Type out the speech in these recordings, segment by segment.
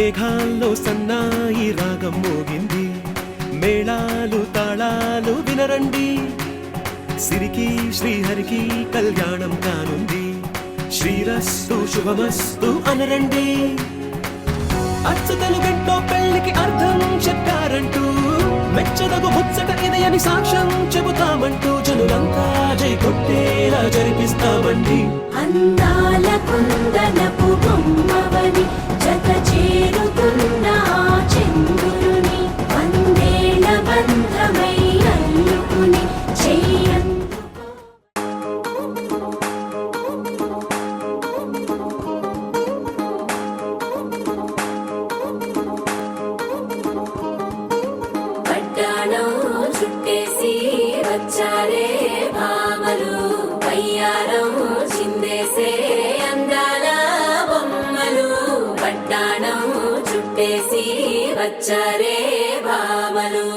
మేఘాల్లో సన్నాయి రాగం మోగింది, మేళాలు తాళాలు వినరండి, సిరికి శ్రీహరికి కళ్యాణం కానుంది, శ్రీరస్తు శుభమస్తు అనరండి. అచ్చతలు గంటో పెళ్లికి అర్థం చెప్పారంటూ, మెచ్చదగు ముచ్చట ఇది అని సాక్ష్యం చెబుతామంటూ, జనులంతా జై కొట్టేలా జరిపిస్తామండి. అందాల కుందనపు బొమ్మవని జత చేరుతున్న చంద్రుని, వందేళ్ల బంధమై అల్లుకుని పడ్డాణం చుట్టేసి వచ్చారే భామలు, వయ్యారం చిందేసే అందాల బొమ్మలు. పడ్డాణం చుట్టేసి వచ్చారే భామలు.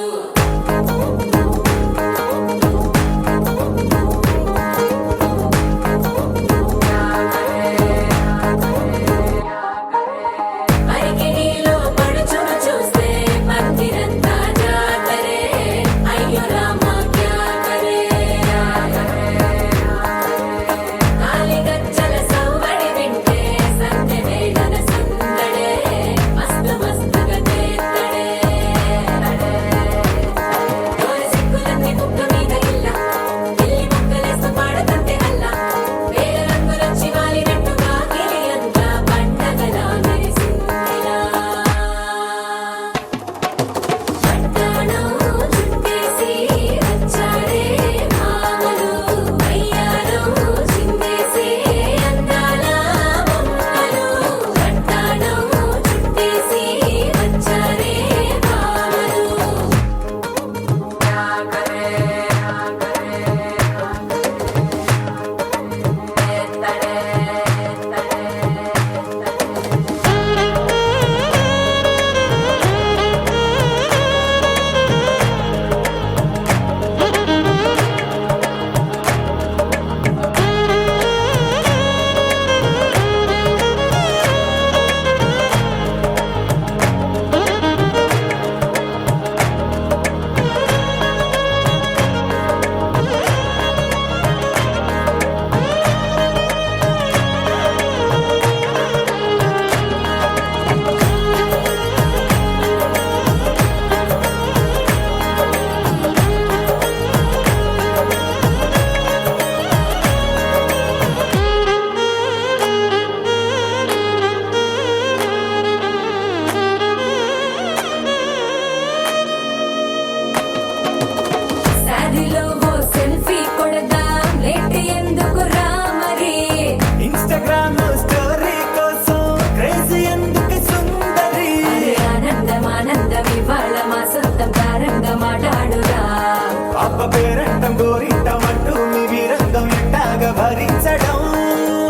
పేరంటం గోరింటమంటూ మీ వీరంగం ఎట్టాగా భరించడం.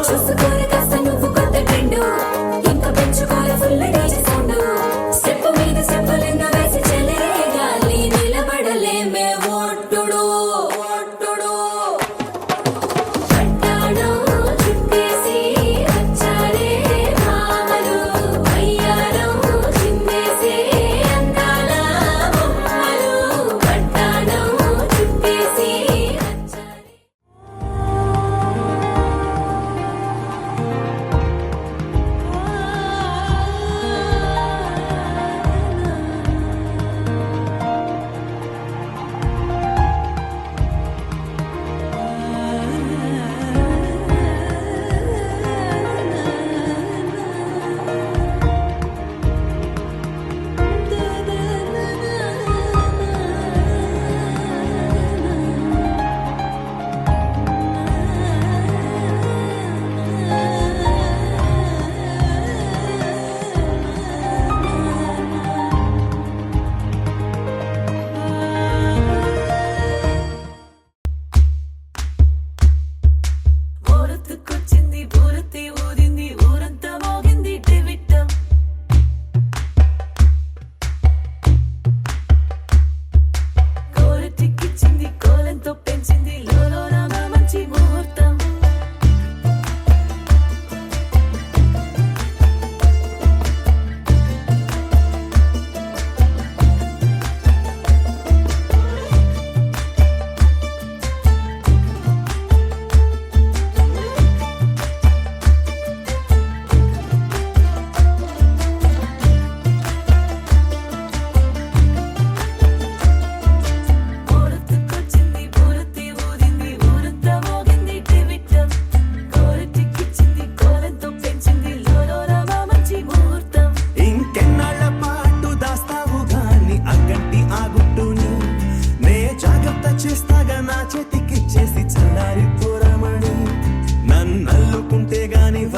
చూసుకోరు కాస్త నువ్వు కొత్త ట్రెండు, ఇంకా పెంచుకోలే ఫుల్ డీజే సౌండ్. స్టెప్ మీద స్టెప్పులెన్నో వేసి చెలే గాలి నిలబడలేమే ఒట్టుడు ఒట్టుడు. పడ్డాణం చుట్టేసి వచ్చారే భామలు, వయ్యారం చిందేసే అందాల బొమ్మలు. పడ్డాణం చుట్టేసి వచ్చారే.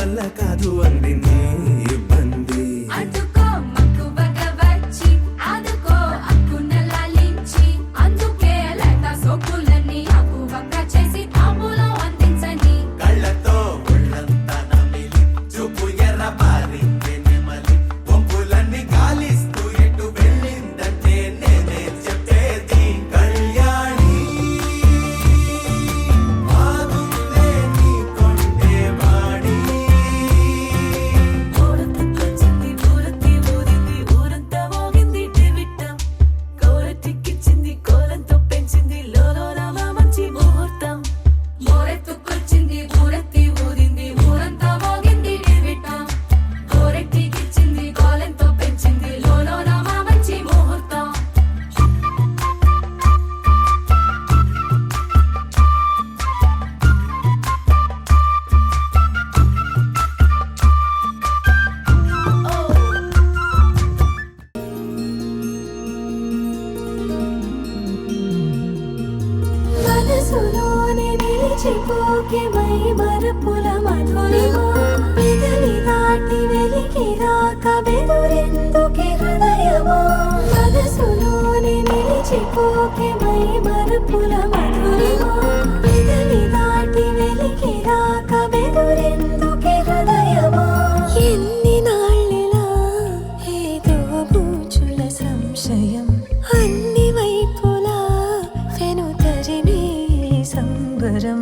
వల్ల కాదు అంది నీ ఇబ్బంది. అడ్డుకో మక్కువగా వచ్చి ఆదుకో అక్కున లాలించి అందుకే లేత సోకులన్నీ అక్కువగా చేసి తాంబూలం అందించని కళ్ళతో ఒళ్ళంతా నమిలి చూపు ఎర్ర పారింకే నెమలి వంపులన్నీ గాలిస్తూ ఎటు వెళ్ళిందంటే నేనే చెప్పేది కళ్యాణి బాగుందే నీ కొండే వాడి. ఊరంతకొచ్చింది ఊరకి ఊరింది ఊరంతా మోగింది డెవిట్టం కోరటిక్కిచ్చింది కోలంతో పెంచింది లోలోన మా మంచి ముహూర్తం మోరెత్తుకొచ్చింది ఊరెత్తి ఊరింది ఊరంతా మోగింది డెవిట్టం కోరెట్టికిచ్చింది కోలెంతో పెంచింది లోలోన మా మంచి ముహూర్తం మనసులోనే నిలిచిపోకే మై మరపుల మధురిమా పెదవి దాటి వెలికి రాక బెదురెందుకే హృదయమా మనసులోనే నిలిచిపోకే మై మరపుల మధురిమా పెదవి దాటి వెలికి రాక బెదురెందుకే హృదయమా ఎన్ని నాళ్ళిలా ఏదో బూచుల సంశయం అన్ని వైపులా వెనుతరిమే సంబరం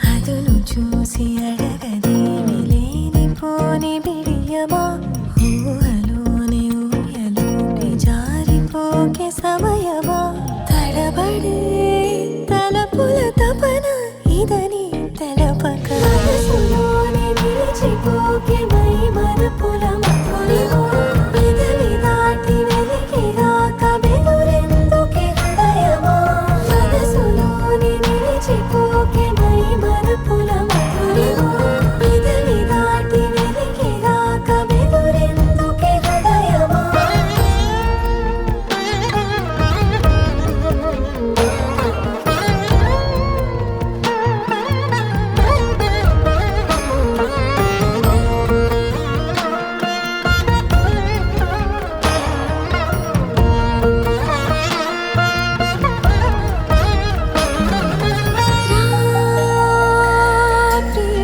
అదును చూసి అడగదేమి లేనిపోని బిడియమా ఊహలోని ఊయలోకి జారిపోకే సమయమా తడబడే తలపుల తపన ఇదని తెలపక మనసులోనే నిలిచిపోకే మై మరపుల మధురిమా పెదవి దాటి వెలికి రాక బెదురెందుకే హృదయమా మనసులోనే నిలిచిపోకే మై మరపుల మధురిమా పెదవి దాటి వెలికి రాక బెదురెందుకే హృదయమా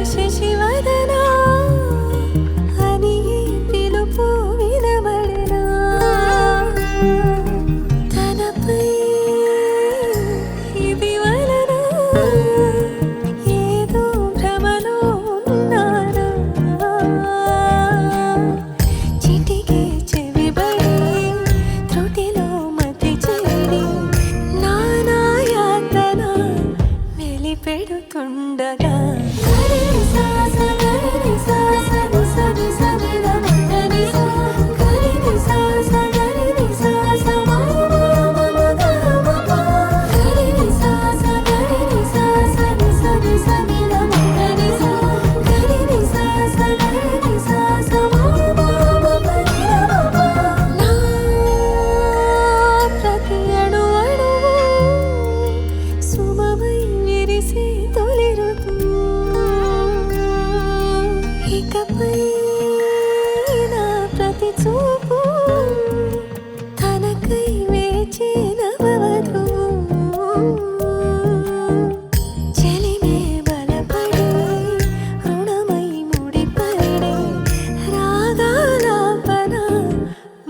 శశివదనా అని పిలుపు వినబడనా తనపై ఇది వలన ఏదో భ్రమలో ఉన్నానా చిటికే చెవిబడి త్రుటిలో మతి చెడి నానా యాతన వెలిపెడుతుండగా ప్రతి అణు అణువు సుమమై విరిసే తొలి ఋతువు ఇకపై నా ప్రతి చూపు తనకై వేచి నవవధువు చెలిమే బలపడి రుణమై ముడిపడి రాగాలాపన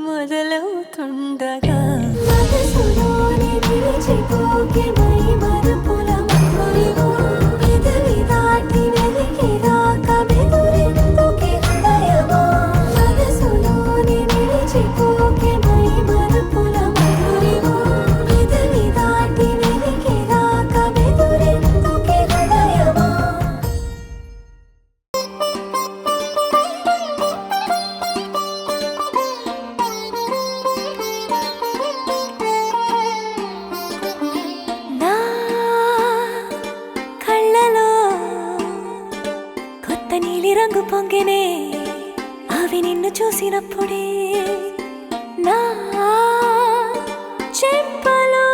మొదలవుతుండగా మనసులోనే నిలిచిపోకే మై మరపుల మధురిమా పెదవి దాటి వెలికి రాక బెదురెందుకే హృదయమా మనసులోనే నిలిచిపోకే మై మరపుల మధురిమా పెదవి దాటి వెలికి రాక బెదురెందుకే హృదయమా నా కళ్ళలో కొత్త నీలి రంగు పొంగెనే అవి నిన్ను చూసినప్పుడే నా చెంపలో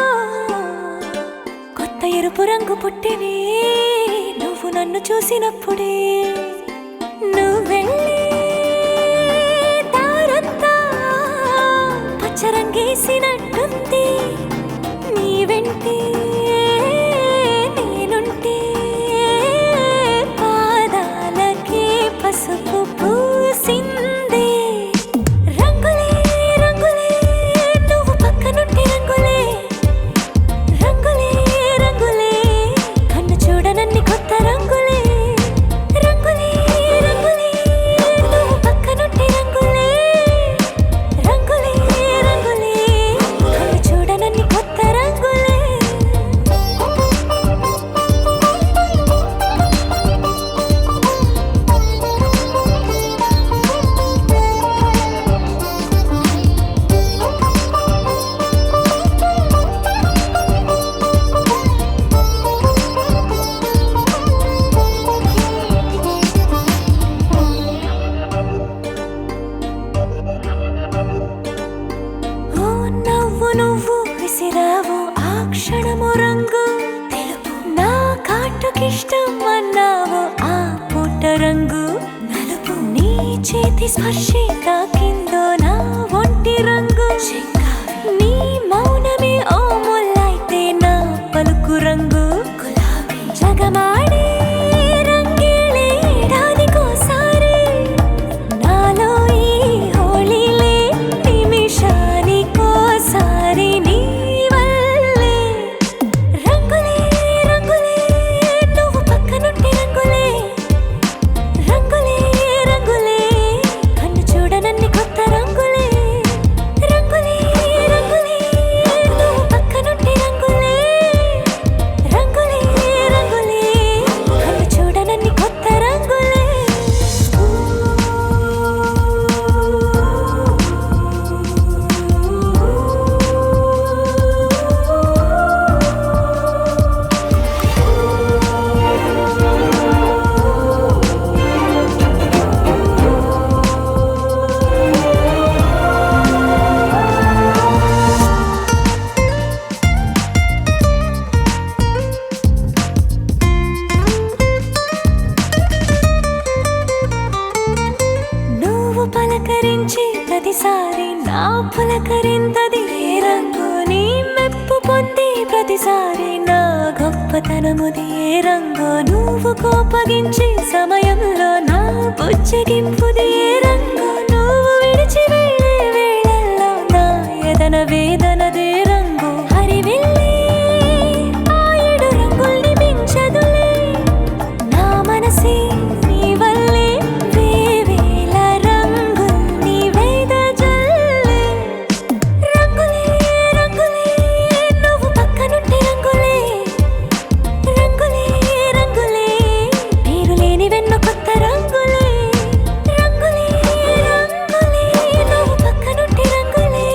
కొత్త ఎరుపు రంగు పుట్టినే నువ్వు నన్ను చూసినప్పుడే నువ్వెళ్ళే దారంతా పచ్చరంగేసినట్టుంది. నీ వెంటే నేనుంటే పాదాలకే పసుపు పూసిందే. రంగులే రంగులే నువ్వు పక్కనుంటే రంగులే. రంగులే రంగులే కన్ను చూడనన్ని కొత్త రంగులే. రంగులే రంగులే నువ్వు పక్కనుంటే రంగులే. రంగులే రంగులే కన్ను చూడనన్ని కొత్త రంగులే. ఓ నవ్వు నువ్వు విసిరావు ఆ క్షణము రంగు తెలుపు. నా కాటుకిష్టం అన్నావు ఆ పూట రంగు నలుపు. నీ చేతి స్పర్శే తాకిందో నా ఒంటి రంగు నీ మౌనమే ఓ ముల్లైతే నా పలుకు రంగు గులాబీ. జగమాడే రంగేళే ఏడాదికోసారి నాలో ఈ హోళీలే నిమిషానికోసారి నీ వల్లే. రంగులే రంగులే నువ్వు పక్కనుంటే రంగులే. రంగులే రంగులే కన్ను చూడనన్ని కొత్త రంగులే. రంగులే రంగులే నువ్వు పక్కనుంటే రంగులే. రంగులే రంగులే కన్ను చూడనన్ని కొత్త రంగులే. నువ్వు పలకరించే ప్రతిసారి నా పులకరింతది ఏ రంగు. నీ మెప్పు పొందే ప్రతిసారి నా గొప్పతనముది ఏ రంగు. నువ్వు కోపగించే సమయంలో నా బుజ్జగింపుది ఏ రంగు. నువ్వు విడిచి వెళ్ళే వేళల్లో నా ఎదన వేదనదే రంగు. హరివిల్లే ఆ ఏడు రంగుల్ని మించదులే నా మనసే నీ వల్లే. వేవేల రంగుల్ని వెదజల్లే. రంగులే రంగులే నువ్వు పక్కనుంటే రంగులే. రంగులే రంగులే పేరు లేని వెన్న కొత్త రంగులే. రంగులే రంగులే నువ్వు పక్కనుంటే రంగులే.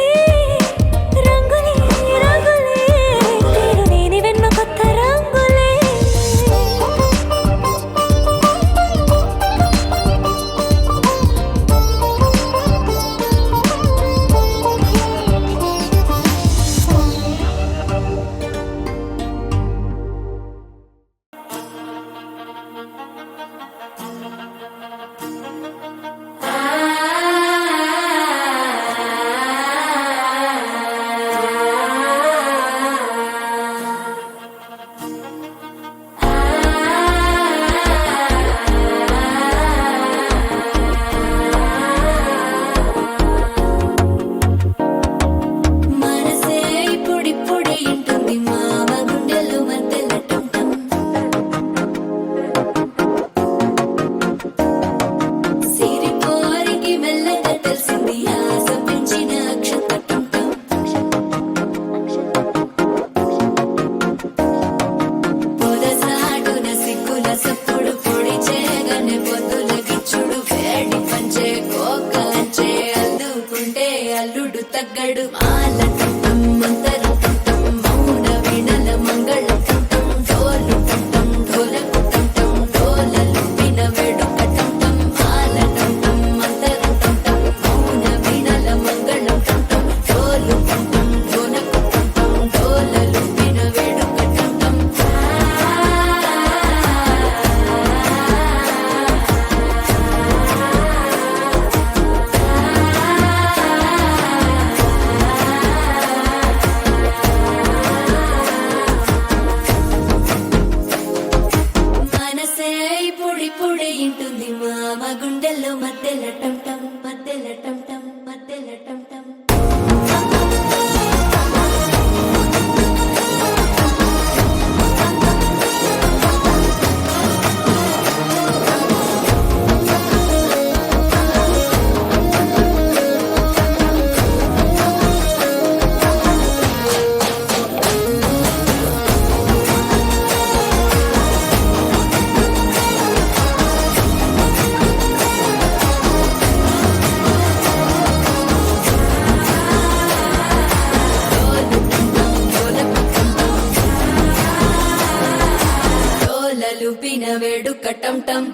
రంగులే ఇప్పుడిప్పుడే ఇంటుంది మామ గుండెల్లో మధ్యల టం మధ్యల టం మధ్యల టం లూపిన వేడుక టం టం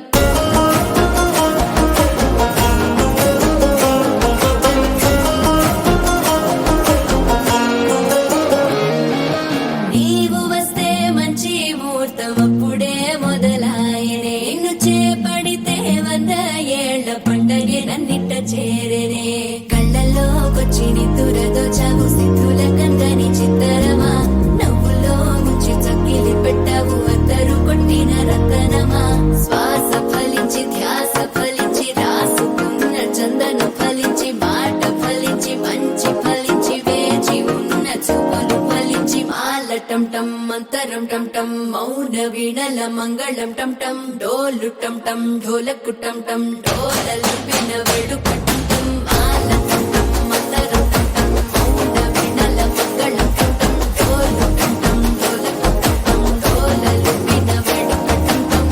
నీవు వస్తే మంచి ముహూర్తం అప్పుడే మొదలాయనే నిన్ను చేపడితే 100 ఏళ్ల పండగే నన్నిట్ట చేరనే కళ్ళల్లోకొచ్చి నిద్దురదో చావు సిద్ధుల కందని చిత్తరమా నవ్వులో ముంచి చక్కిలి పెట్టావు అద్దరు కొట్టిన రతనమా శ్వాస ఫలించి ధ్యాస ఫలించి రాసుకున్న చందన ఫలించి మాట ఫలించి మంచి ఫలించి వేచి ఉన్న చూపులు ఫలించి మాల టం టం మంతరం టం టం మౌన వీణల మంగళం టం టం డోలు టం టం ఢోలకు టం టం డోలలు విన వేడుక టం టం మాల టం టం మంతరం టం టం మౌన వీణల మంగళం టం టం డోలు టం టం ఢోలకు టం టం డోలలు విన వేడుక టం టం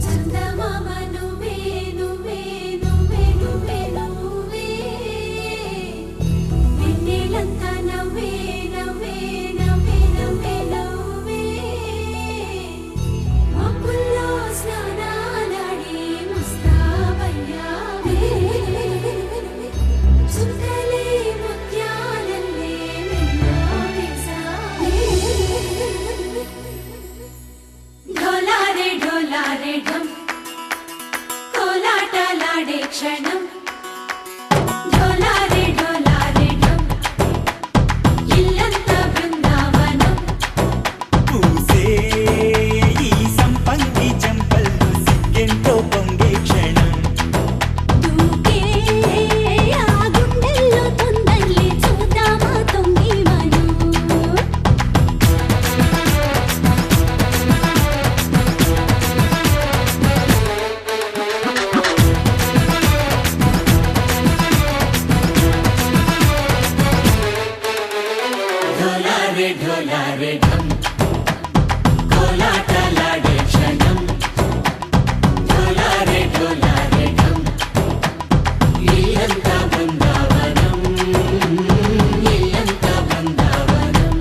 చందమామ నువ్వే నువ్వే నువ్వే నువ్వే నువ్వే వెన్నెలంతా నవ్వే నవ్వే నవ్వే నవ్వే నవ్వే మబ్బుల్లో స్నానాలాడి ముస్తాబయ్యావే చుక్కలే ముత్యాలల్లే వెన్నోవేశావే ఢోలారే ఢం కోలాటలాడే క్షణం ఢోలారే ఢం ఇల్లంతా బృందావనం పూసే ఈ సంపంగి చెంపల్లో సిగ్గెంతో పొంగే క్షణం దూకే ఆ గుండెల్లో తొందల్లి చూద్దామా తొంగి మనం ఢోలారే ఢం కోలాటలాడే క్షణం ఢోలారే ఢం ఇల్లంతా బృందావనం ఇల్లంతా బృందావనం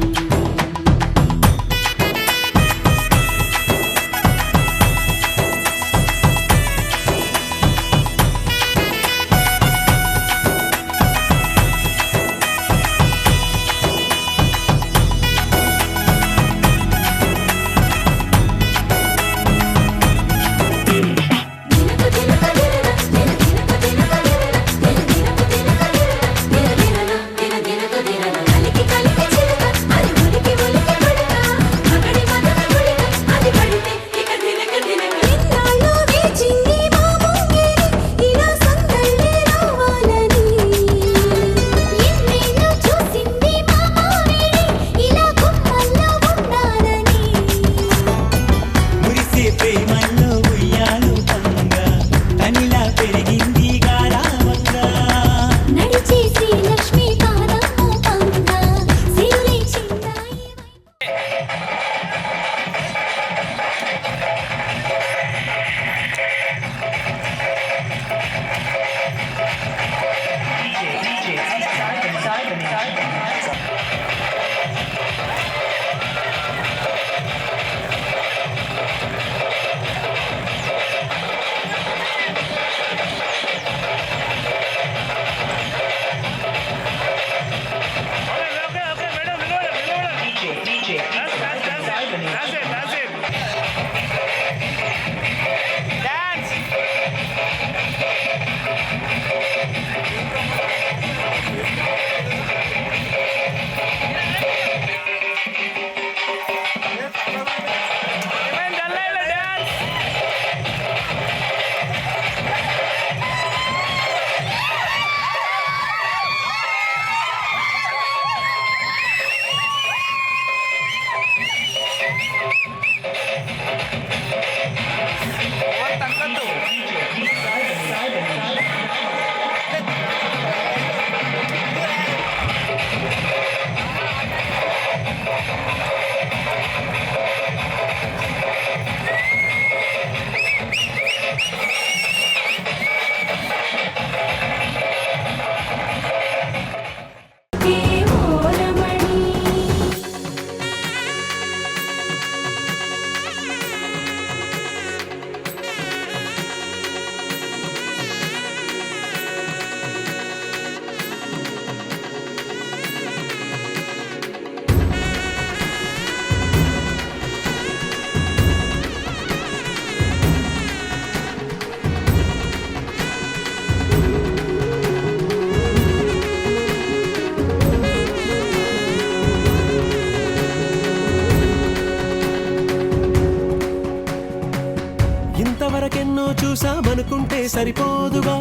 అనుకుంటే సరిపోదుగా,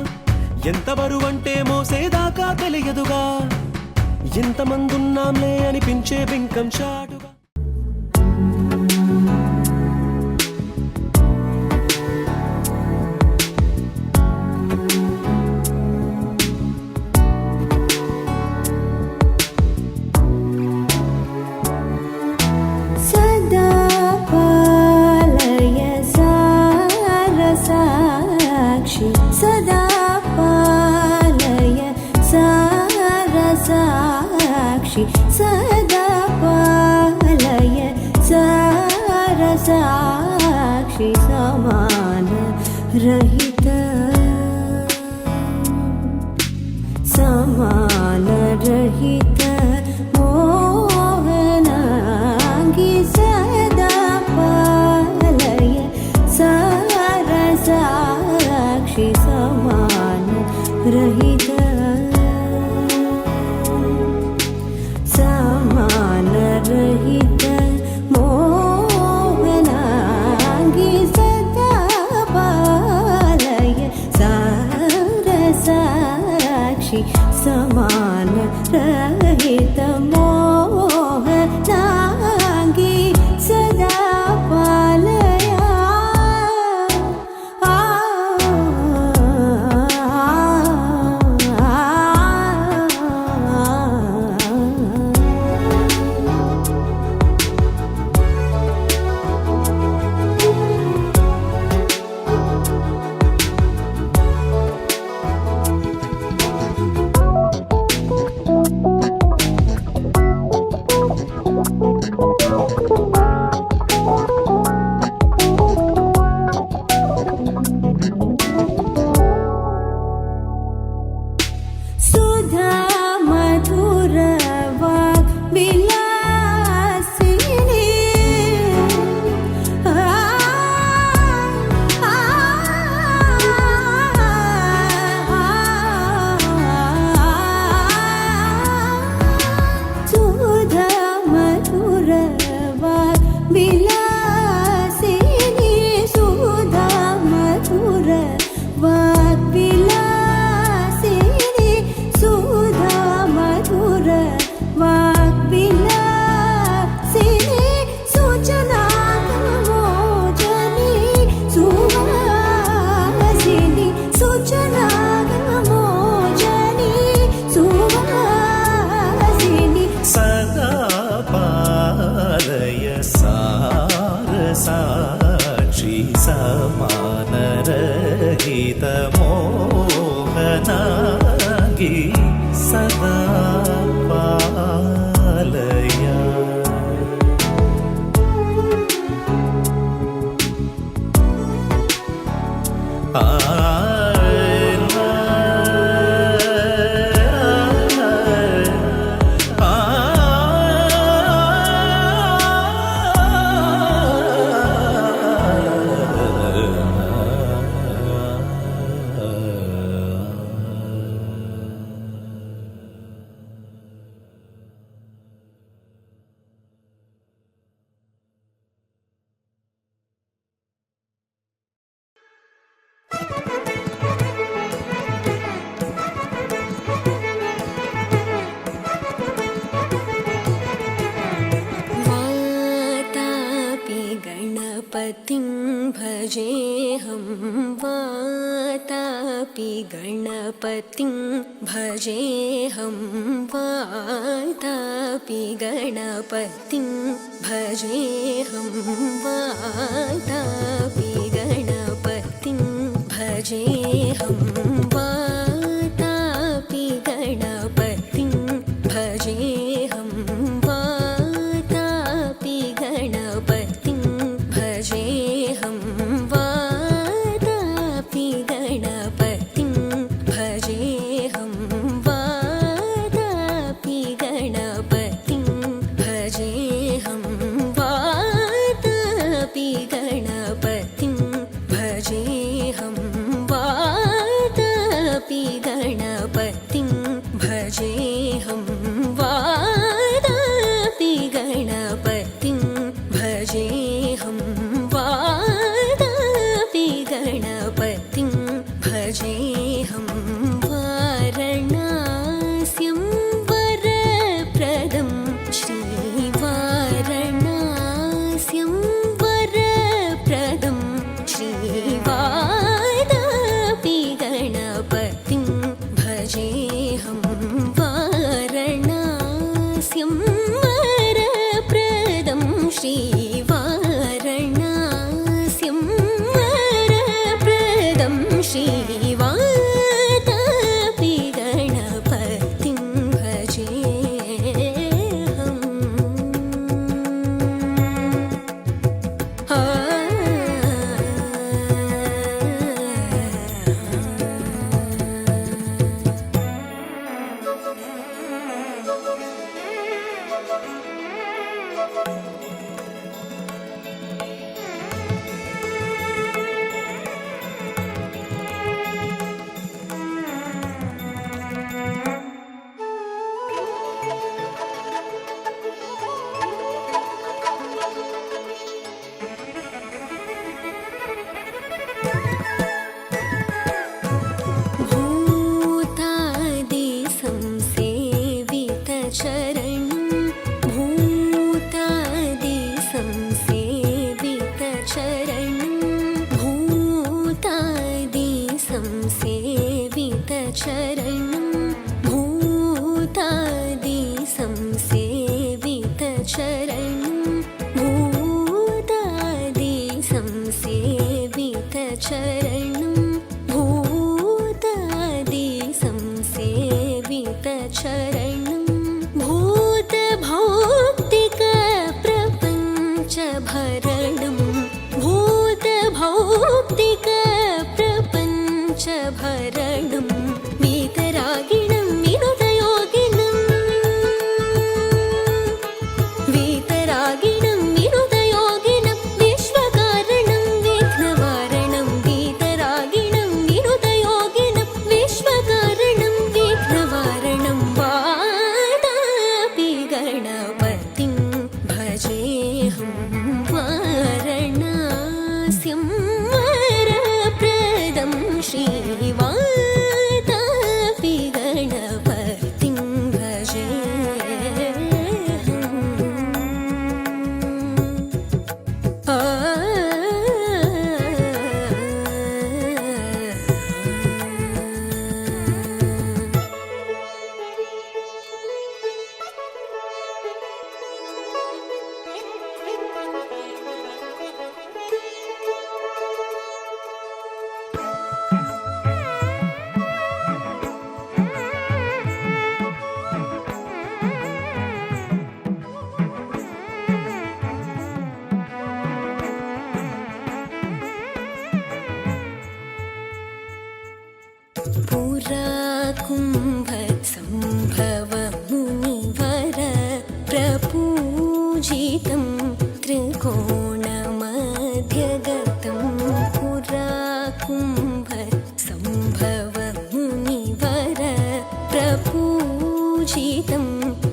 ఎంత బరువంటే మోసేదాకా తెలియదుగా, ఇంతమందున్నాంలే అనిపించే బింకం చాటుగా. సదా పాలయ సారసాక్షి, సదా పాలయ సారసాక్షి, సదా పాలయ సారసాక్షి, సమాన రహిత సమాన రహిత మోహనాంగి, సదా పాలయ సారసాక్షి, సమాన రహిత సమాన రహిత మోహనాంగి, సదా పాలయ సారసాక్షి, సమాన రహిత మోహనాంగి, సదా పాలయ. సుధా మధుర వాగ్విలాసిని, సుధా మధుర వాగ్విలాసిని, సుధా మధుర వాగ్విలాసిని, సుధా మధుర వాగ్విలాసిని, సూచనాగమోజని సువాసిని, సూచనాగమోజని సువాసిని, సదా పాలయ సారసాక్షి, సమాన రహిత మోహనాంగి, సదా పాలయ. वातापि गणपतिं भजेऽहं, वातापि गणपतिं भजेऽहं, वातापि गणपतिं भजेऽहं, वातापि गणपतिं भजेऽहं, वातापि गणपतिं भजेऽहं, वातापि गणपतिं भजेऽहं, वातापि गणपतिं भजेऽहं, वातापि गणपतिं भजेऽहं, वातापि गणपतिं भजेऽहं, वातापि भरणं भूतभौतिक प्रपञ्चभरणं वीतरागिणं विनुतयोगिनं वीतरागिणं विनुतयोगिनं विश्वकारणं विघ्नवारणं वीतरागिणं विनुतयोगिनं विश्वकारणं विघ्नवारणं वातापि गणपतिं भजेऽहं वारणास्यं वरप्रदं श्रीवातापि गणपतिं पुरा कुम्भसम्भवमुनिवर प्रपूजितं त्रिकोणमध्यगतं पुरा कुम्भसम्भवमुनिवर प्रपूजितं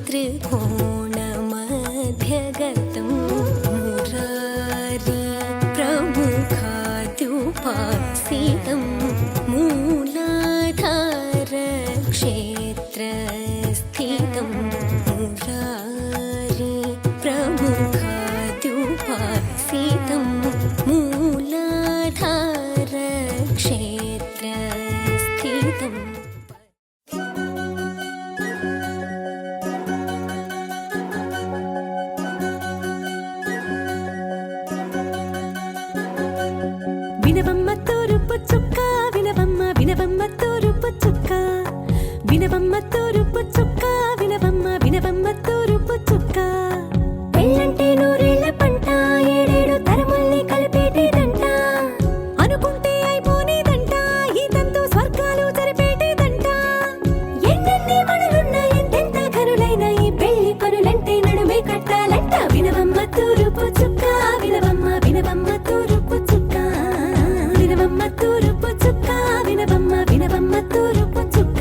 त्रिकोणमध्यगतं मुरारी प्रमुखाद्युपासितं मूलाधारक्षेत्रस्थितं मुरारी प्रमुखाद्युपासितं मूलाधारक्षेत्रस्थितम् వినవమ్మ తూరుపు చుక్క వినవమ్మ వినవమ్మ తూరుపు చుక్క వినవమ్మ తూరుపు చుక్క వినవమ్మ వినవమ్మ తూరుపు చుక్క పెళ్ళంటే నూరేళ్ల పంట ఏడేడు తరముల్ని కలిపేటేదంట అనుకుంటే అయిపోనేదంట ఈ తంతు స్వర్గాలు జరిపేటేదంట ఎన్నెన్ని మనులున్న ఎంతెంత ఘనులైన ఈ పెళ్లి పనులంటే నడుమే కట్టాలంట వినవమ్మ తూరుపు చుక్క వినవమ్మ వినవమ్మ తూరుపు చుక్క వినవమ్మ తూరుపు చుక్క వినవమ్మ వినవమ్మ తూరుపు చుక్క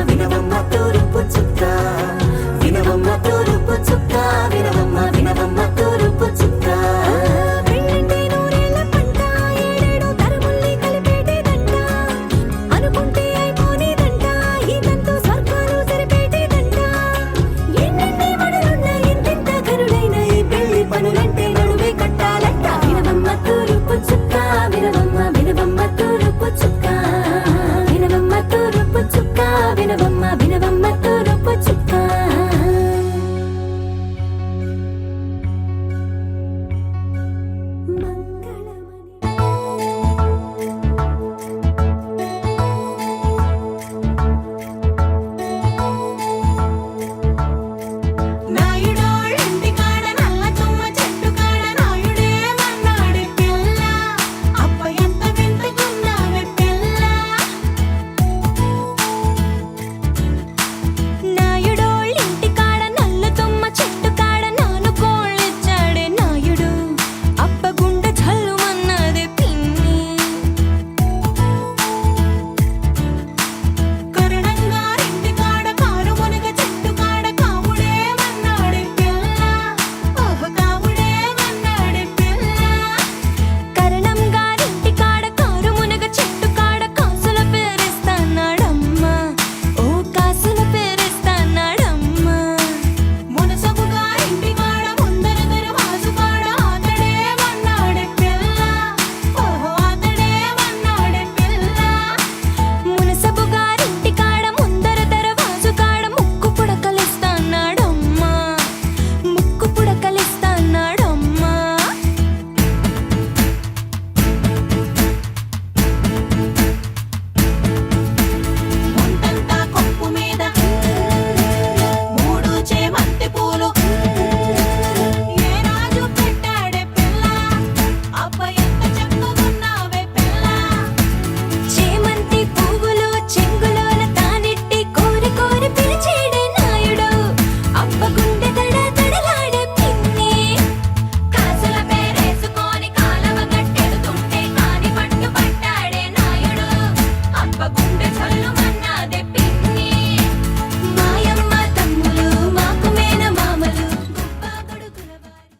వినవమ్మ తూర్పు చుక్క వినవమ్మ తూర్పు చుక్క వినవమ్మ వినవమ్మ తూర్పు చుక్క పెళ్ళంటే నూరేళ్ల పంట ఏడేడు తరముల్ని కలిపేటేదంట అనుకుంటే అయిపోనేదంట ఇదంతా స్వర్గాలు సరిపేటేదంట ఎన్నెన్ని మడులున్న ఎంతెంత కరుడైన ఈ పెళ్లి పనులంటే నడువే కట్టాలంట వినవమ్మ తూర్పు చుక్క వినవమ్మ వినవమ్మ తూర్పు చుక్క వినవమ్మ తూర్పు చుక్క వినవమ్మ వినవమ్మ తూర్పు చుక్క నాయుడోళ్ళింటి కాడ నల్ల తుమ్మ చెట్టు కాడ నాయుడే మన్నాడే పిల్ల అప్ప ఎంత వింతకున్నావే పిల్ల నాయుడోళ్ళింటి కాడ నల్ల తుమ్మ చెట్టు కాడ నాను కోళ్ళిచ్చాడే నాయుడు అప్ప గుండె చల్లుమన్నదే పిన్ని కరణంగారింటి కాడ కారు మునగ చెట్టు కాడ కావుడే మన్నాడే పిల్ల ఓహ కావుడే మన్నాడే పిల్ల కరణం గారింటి కాడ కారు మునగ చెట్టు కాడ కాసుల పేరిస్తానాడమ్మా ఓ కాసుల పేరిస్తానాడమ్మా మునసబు గారింటి కాడ ముందర దరవాజు కాడ ఆతడే మన్నాడే పిల్ల ఓహో ఆతడే మన్నాడే పిల్ల మునసబు గారింటి కాడ ముందర దరవాజు కాడ ముక్కు పుడకలిస్తానాడమ్మా ముక్కు పుడకలిస్తానాడమ్మా ముందంతా కొప్పు మీద మూడు చేమంతి పూలు ఏ రాజు పెట్టాడే పిల్ల అప్ప ఎంత చక్కగున్నావే పిల్ల చేమంతి పువ్వులు చెంగులోన తానెట్టి కోరి కోరి పిలిచేడే నాయుడు అప్ప గుండె దడ దడలాడే పిన్ని కాసుల పేరేసుకొని కాలవ గట్టెడుతుంటే కాని పట్టు పట్టాడే నాయుడు అప్ప గుండె చల్లుమన్నాదే పిన్ని మాయమ్మ తమ్ములు మాకు మేన మామలు గొప్ప కొడుకుల వారు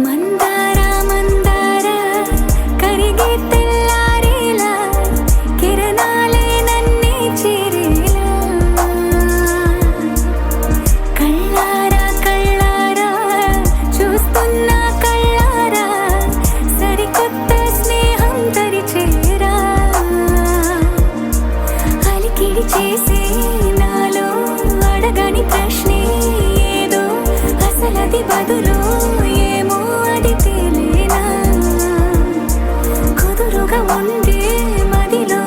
మందార మందార కరిగే తెల్లారేలా కిరణాలే నన్నే చేరేలా కళ్ళారా కళ్ళారా చూస్తున్నా కళ్ళారా సరికొత్త స్నేహం తరిచేరా అలికిడి చేసే నాలో అడగని ప్రశ్నే ఏదో అసలది బదులు ఏమో అది తేలేనా కుదురుగా ఉండే మదిలో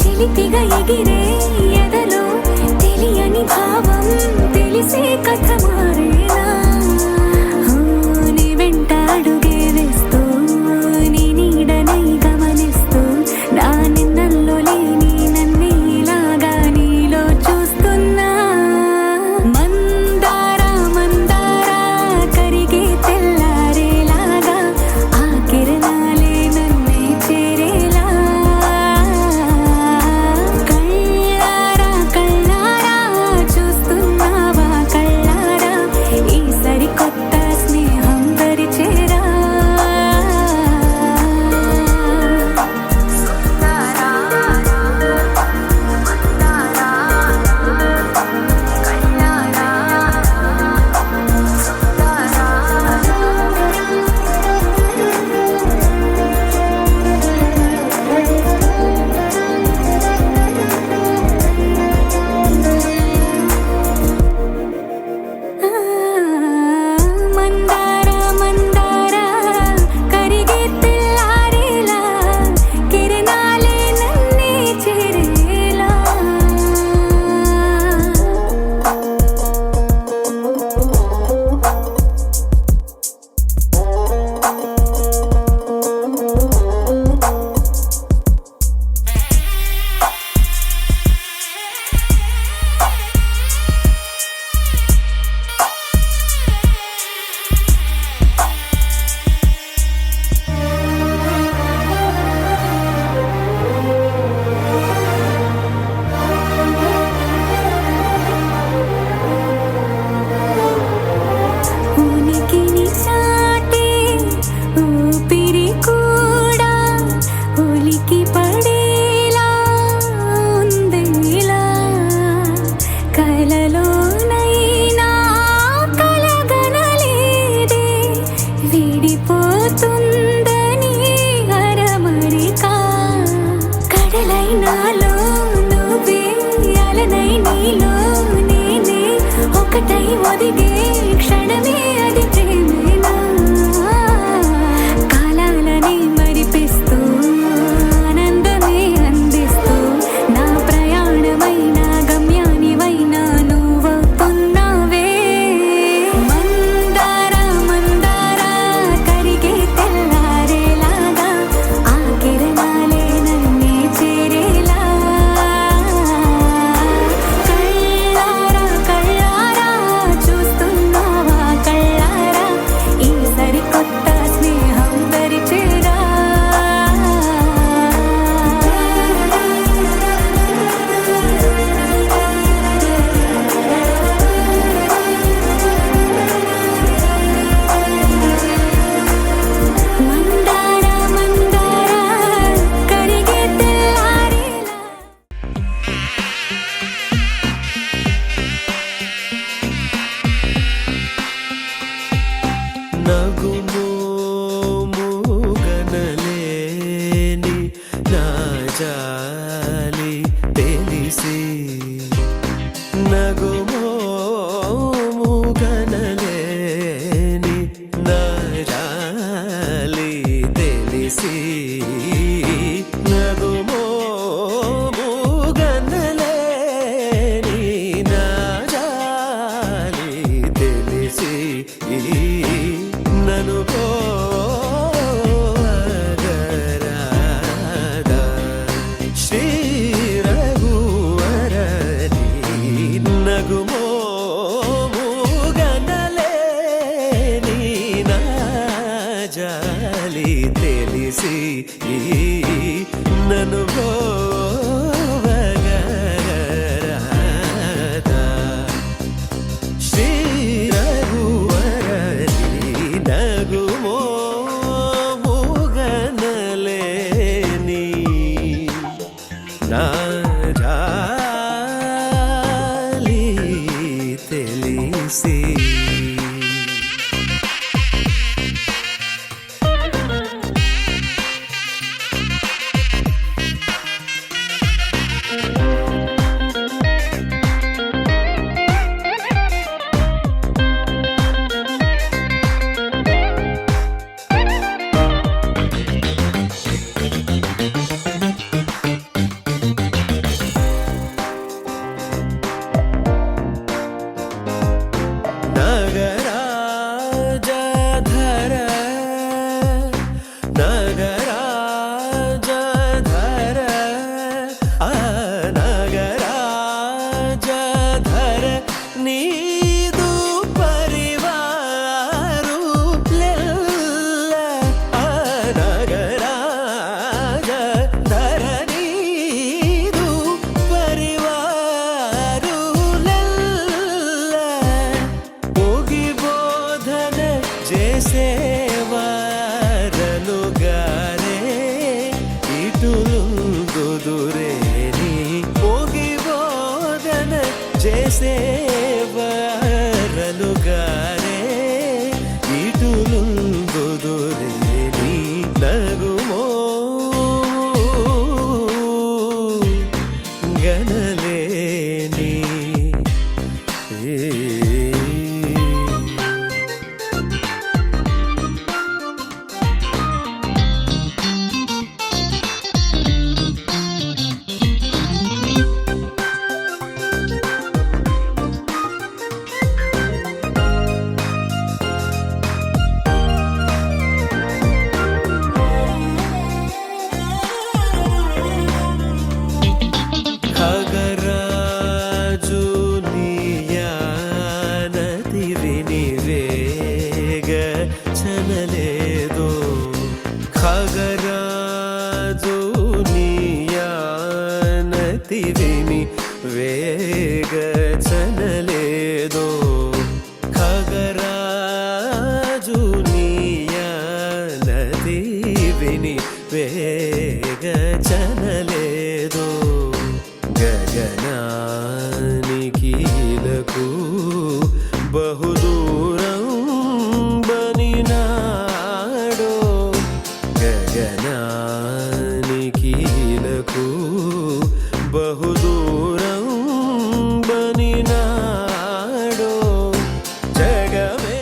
చిలిపిగా ఎగిరే ఎదలో తెలియని భావం తెలిసే కథ మారేనా నీ వెంట అడుగే వేస్తూ నీ నీడనై గమనిస్తూ నా నిన్నల్లో లేని నన్నే ఇలాగా నీలో చూస్తున్నా మందార మందార కరిగే తెల్లారేలాగా ఆ కిరణాలే నన్నే చేరేలా కళ్ళారా జాలి తెలిసి నగుమోము గనలేని నా జాలి తెలిసి నగుమోము గనలేని నా జాలి తెలిసి నను పోగరాదా శ్రీ రఘువరని నగుమోము గనలేని నా జాలి తెలిసి నను పోగరాదా శ్రీ రఘువరని నగుమోము గనలేని నా జాలి తెలిసి నగరాజధర నగరాజధర ఆ నగరాజధర నీదు పరివారు లెల్ల ఆ నగరాజధర నీదు పరివారు లెల్ల పోగి బోధన చేసేవారనుగారే ఇటులుందుదురేని పోగి బోధన చేసేవారనుగారే ఇటులుందుదురేని నగుమో గనలేని ఖగరాజు నీయానతి వినివేగ చనలేదో ఖగరాజు నీయానతి విని వేగ చనలేదో ఖగరాజు నీయానతి విని వేగ చనలేదో గగనానికీలకు బహుదూరం బనినాడో గగనానికీలకు బహుదూరం బనినాడో జగమే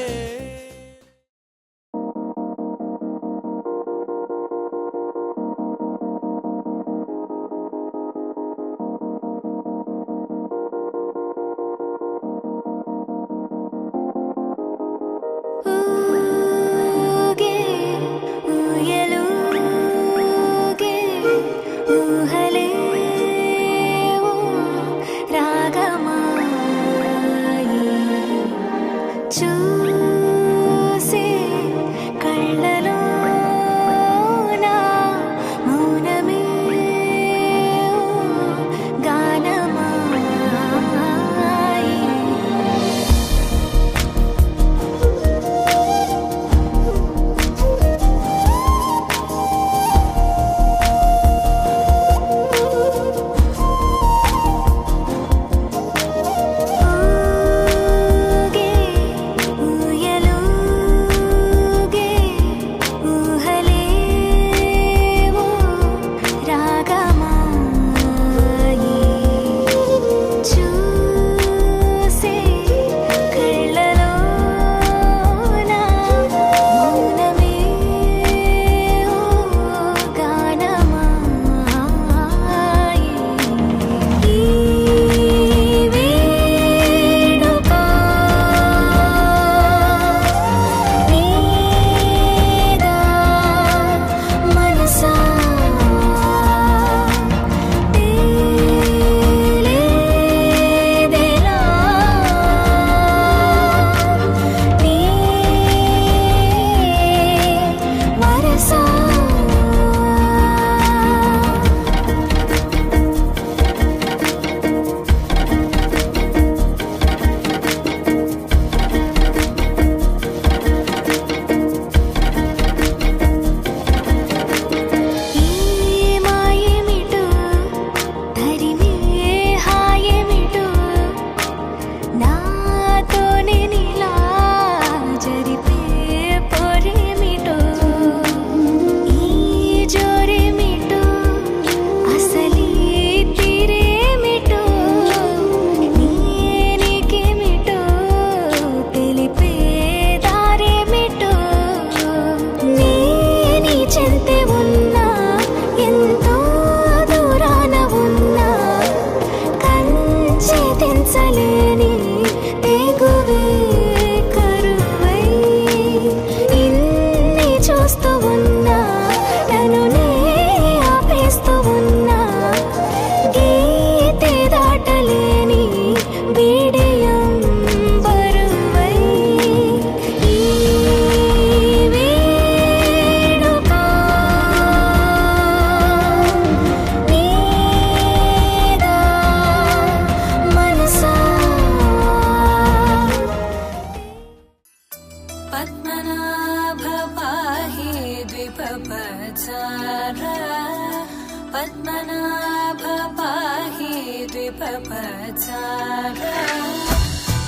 पद्मनाभ पाहि द्विपपचारा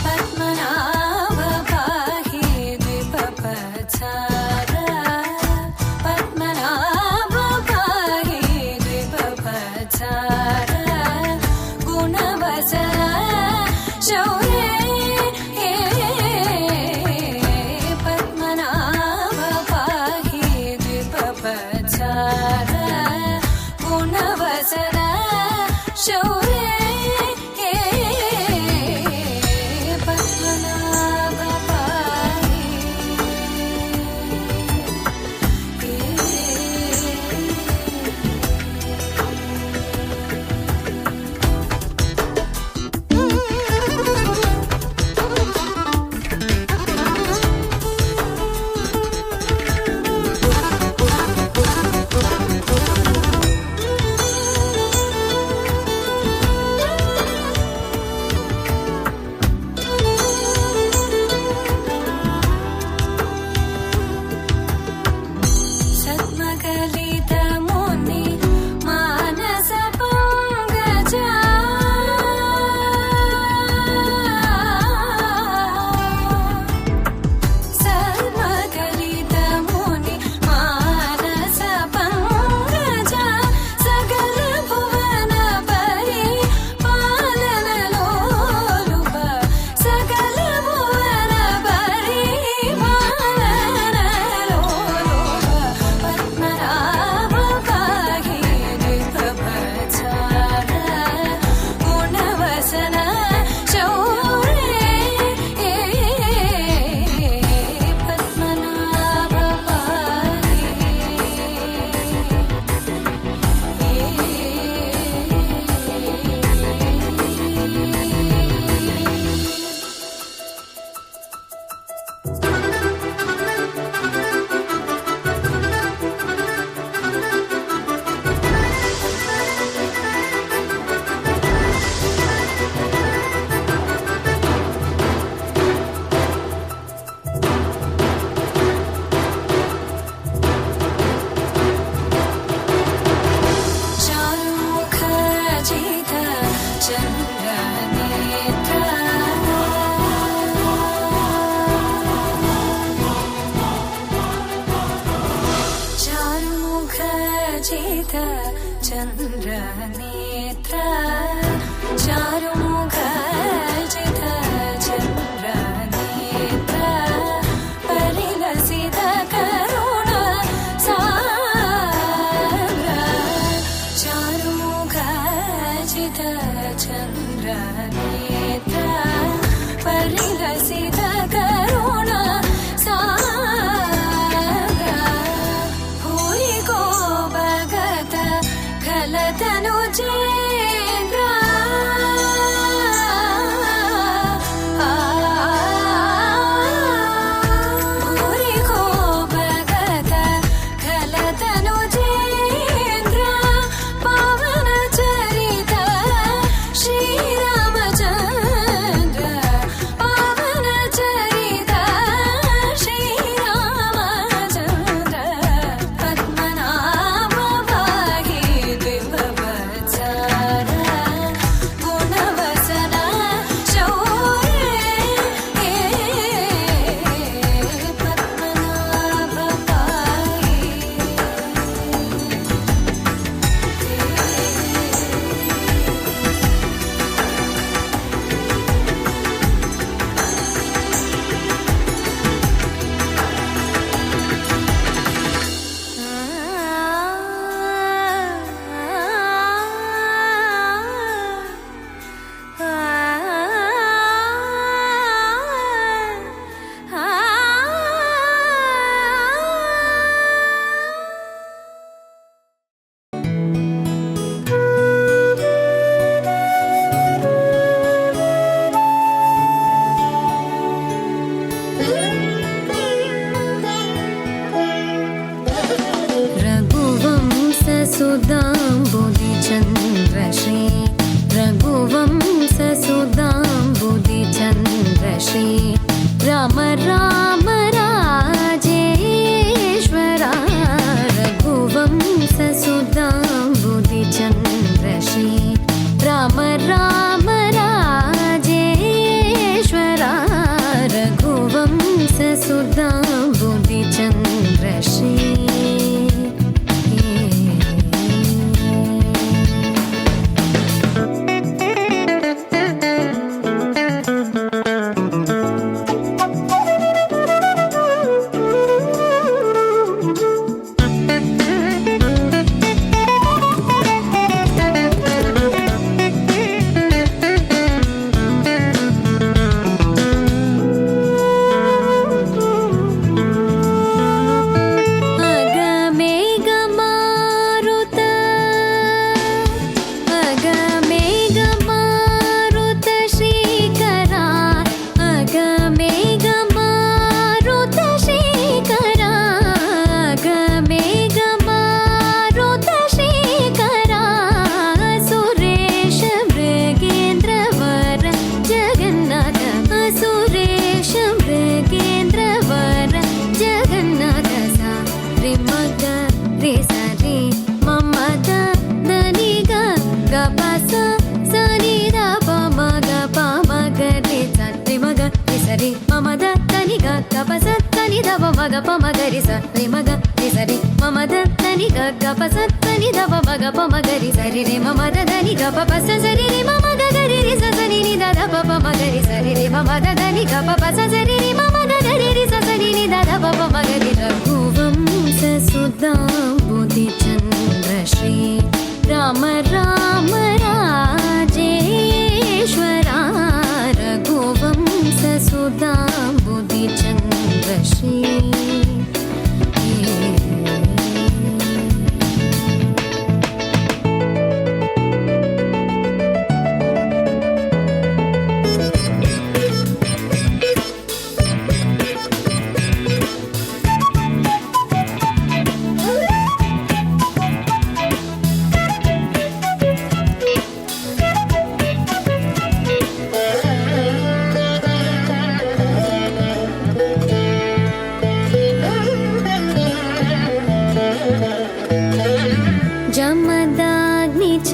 पद्मनाभ पाहि द्विपपचारा पद्मनाभ पाहि द्विपपचारा गुणवसरा शौर्ये पद्मनाभ पाहि द्विपपचारा गुणवसरा शौर्ये पद्मनाभ पाहि सद्मकलितमुनि मानसपङ्कजा सद्मकलितमुनि मानसपङ्कजा सकलभुवनपरि पालनलोलुप सकलभुवनपरि पालनलोलुप पद्मनाभ पाहि द्विपपचारा गुणवसना शौर्ये पद्मनाभ चारुमुखजित चन्द्रनेत्रा चारुमुखजित चन्द्रनेत्रा चारुमुखजित चन्द्रनेत्रा परिलसित करुणा साग्रा चारुमुखजित चन्द्रनेत्रा परिलसित करुणा साग्रा भूरि गोपगत खलतनुजेन्द्रा भूरि गोपगत खलतनुजेन्द्रा पावनचरित श्रीरामचन्द्र पावनचरित श्रीरामचन्द्र पद्मनाभ पाहि द्विपपचारा గపసత్తని దవ మగ పమగరి సరి మగ సరి మమదని గపసత్తని దవ మగ పమగరి సరి రే మమదని గప పస సరి రే మమగ గరి రి సని ని దద పప మగరి సరి రే మమదని గప పస సరి రే మమగ గరి రి సని ని దద పప మగరి రఘువంశ సుధాంబుధి చంద్ర శ్రీ రామ రామ రాజేశ్వరా రఘువంశ సుధాంబుధి చంద్ర శ్రీ जमदाग्नि च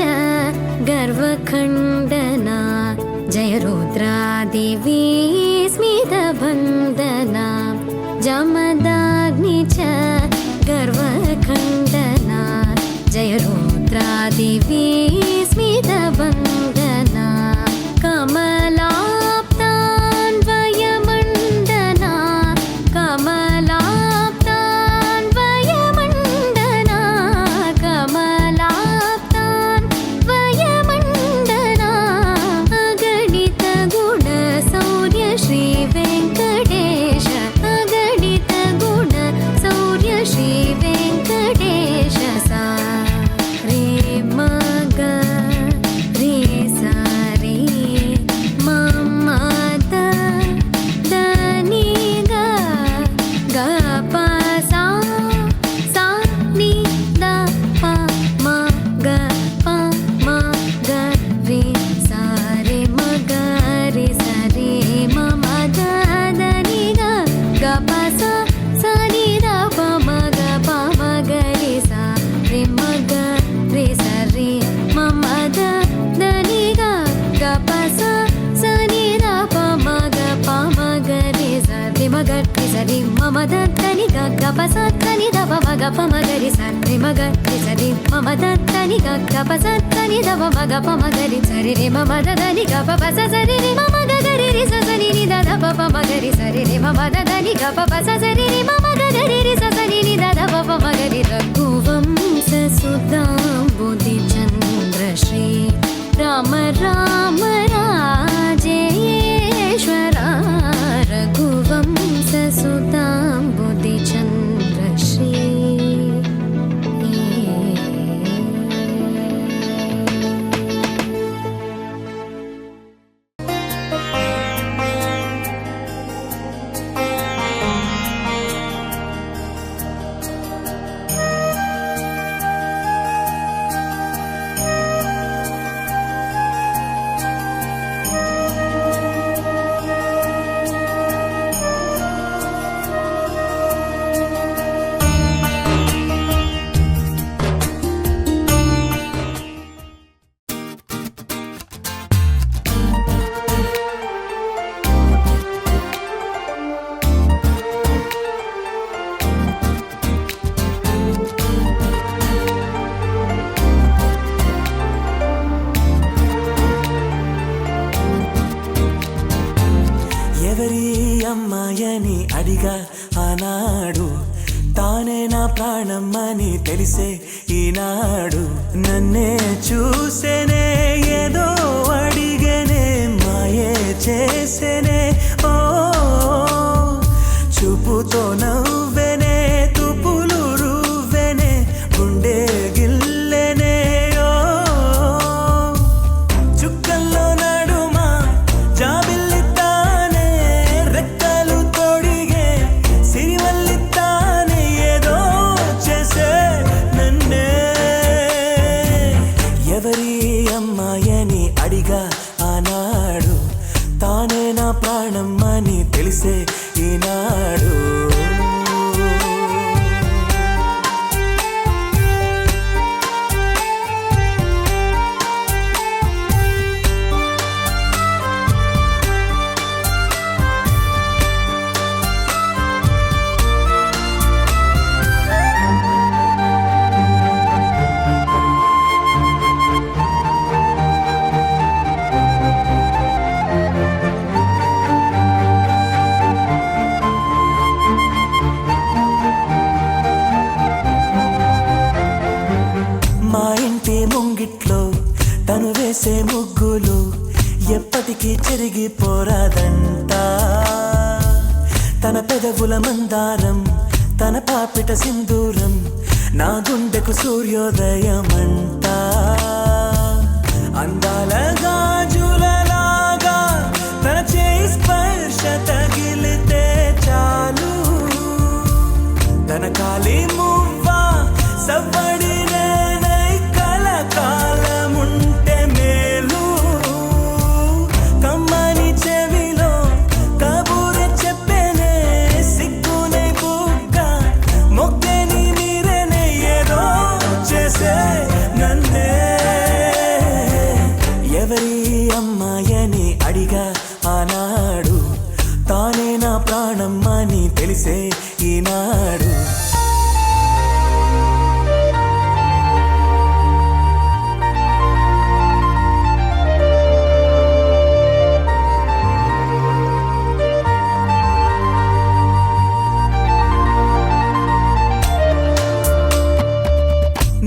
गर्वखण्डना जय रुद्रादेवी स्मितवन्दना जमदाग्नि च गर्वखण्डना जय रुद्रादेवी स्मितवन्दना कमलाप्तान्वयमण्डना कमलाप्तान्वयमण्डना कमलाप्तान्वयमण्डना अगणित गुणशौर्य श्री वेङ्कटेश अगणित गुणशौर्य श्री वेङ्कटेश सा रे मग रे सा रे मम దని గా గా ప సా సా ని ద ప మ గ ప మ గ రి సా రే మ గ రి సా రే మ మ ద దని గా గా ప సా సా ని ద ప మ గ ప మ గ రి సా రే మ గ రి సా రే మ మ ద దని గా గా ప సా సా ని ద ప మ గ ప మ గ రి సా రే మ గ రి సా రే మ మ ద దని గా గా ప సా దని ద ప మ గ ప మ గ రి సా రే మ గ రి సా రే మ మ ద దని గా గా ప సా దని ద ప మ గ ప మ గ రి సా రే రే మ మ ద దని గా ప ప సా సా రే రే మ మ గ గ రి రి సా సా ని ని ద ద ప ప మ గ రి సా రే రే మ మ ద దని గా ప ప సా సా రే రే మ మ గ గ రి రి సా సా ని ని ద ద ప ప మ గ రి రఘువంశ సుధాంబుధి చంద్ర శ్రీ రామ రామ రాజేశ్వరా రఘువంశ సుధాంబుధి చంద్ర శ్రీ ఎవరి అమ్మాయని అడిగా ఆనాడు తానే నా ప్రాణమ్మని తెలిసే ఈనాడు నన్నే చూసేనే ఏదో అడిగనే మాయే చేసేనే ఓ చూపుతో నవ్వెనే తుపులు రువ్వెనే గుండె గిల్లెనే ఓ చుక్కల్లో నడుమా జాబిల్లితానే రెక్కలు తొడిగే సిరివల్లితానే ఏదో చేసే నన్నే ఎవరి అమ్మాయని అడిగా ఆనాడు తానే నా ప్రాణమ్మని తెలిసే ఈనాడు ముంగిట్లో తను వేసే ముగ్గులు ఎప్పటికీ చెరిగిపోరాదంట. తన పెదవుల మందారం, తన పాపిట సింధూరం, నా గుండెకు సూర్యోదయమంట. అందాల గాజులలాగా తన చేయి స్పర్శ తగిలితే చాలు, తన కాలి మువ్వా సవ్వడి నేనై కలకాలముంటే మేలు. కమ్మని చెవిలో కబూరె చెప్పేనే సిగ్గునై బుగ్గ మొగ్గని మీరేనే ఏదో చేసే నన్నే. ఎవరి అమ్మాయని అడిగా ఆనాడు, తానే నా ప్రాణం అని తెలిసే ఈనాడు.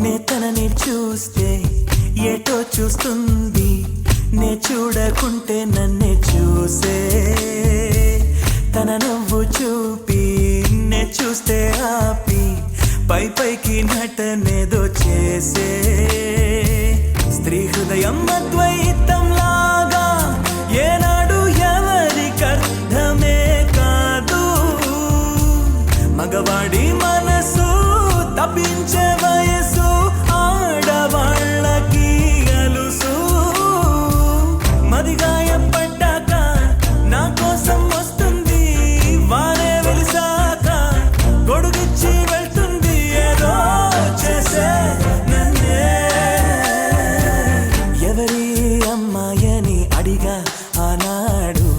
నే తనని చూస్తే ఏటో చూస్తుంది, నే చూడకుంటే నన్నే చూసే. తన నవ్వు చూపి నే చూస్తే ఆపి పై పైకి నటనేదో చేసే. స్త్రీ హృదయం అద్వైతం లాగా ఏనాడు ఎవరికర్థమే కాదు. మగవాడి మనసు తప్పించే వయసు ఆడవాళ్ళకి అలుసు. మదిగాయపడ్డాక నా కోసం వస్తుంది, వారే వెలిసాక గొడుగిచ్చి వెళ్తుంది, ఏదో చేసే నన్నే. ఎవరి అమ్మాయని అడిగా ఆనాడు,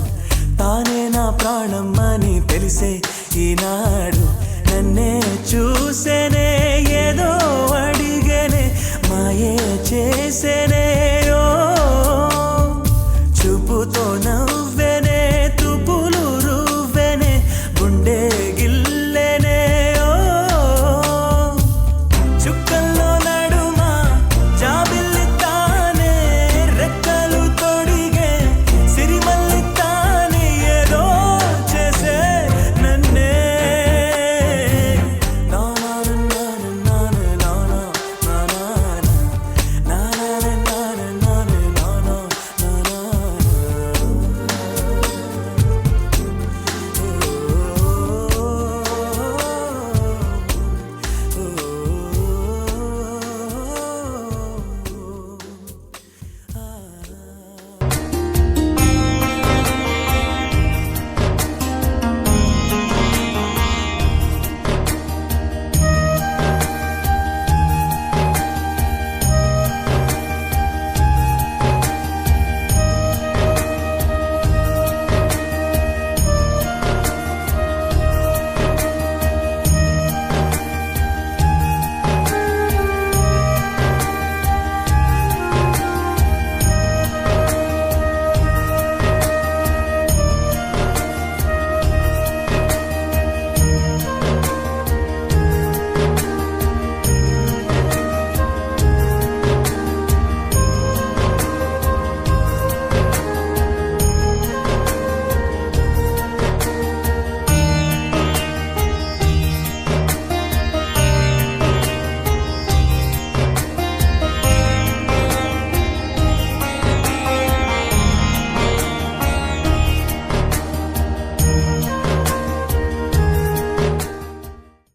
తానే నా ప్రాణం అని తెలిసే ఈనాడు. నన్నే చూసేనే ఏదో అడిగేనే మాయే చేసేనే.